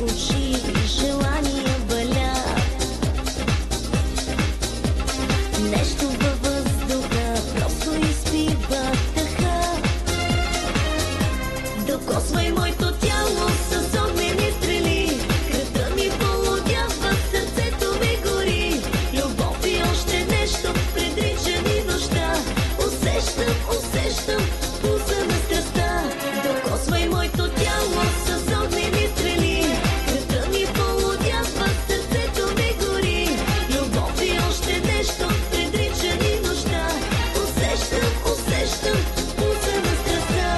очи, желания валят. Нещо във въздуха просто изпива дъха. Докосвай моето тяло с огнени стрели. Кръвта ми полудява, сърцето ми гори. Любов и още нещо предрича ни нощта. Усещам, усещам пулса на страстта. Докосвай моето тяло с огнени стрели. Кръвта ми полудява, сърцето ми гори. Любов и още нещо предрича ни нощта. Усещам, усещам пулса на страстта.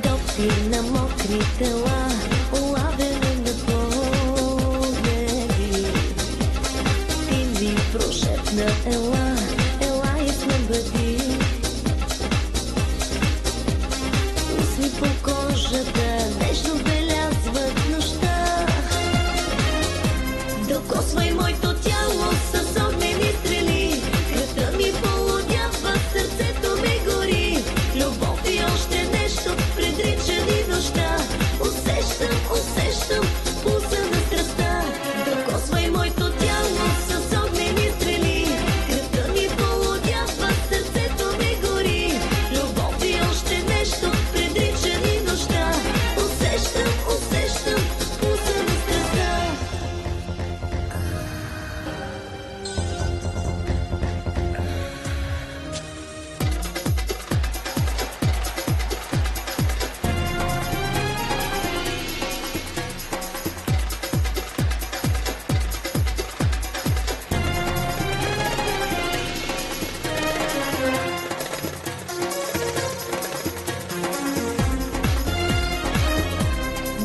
Допир на мокри тела, улавяне на погледи. Ти ми прошепна ела, ела и сме бъди. Усни по кожата, нежно белязват нощта. Докосвай моето тяло с огнени стрели. Кръвта ми полудява, сърцето ми гори. Любов и още нещо предрича ни нощта. Усещам, усещам пулса на страстта. Докосвай моето тяло с огнени стрели. Кръвта ми полудява, сърцето ми гори. Любов и още нещо предрича ни нощта. Усещам, усещам пулса на страстта.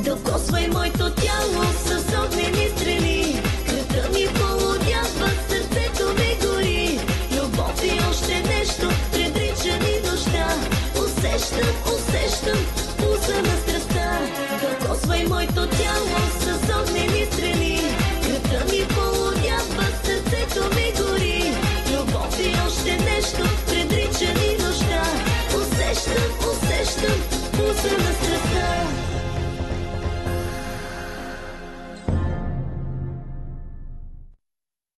Докосвай моето тяло с огнени стрели. Кръвта ми полудява, сърцето ми гори. Любов и още нещо предрича ни нощта. Усещам,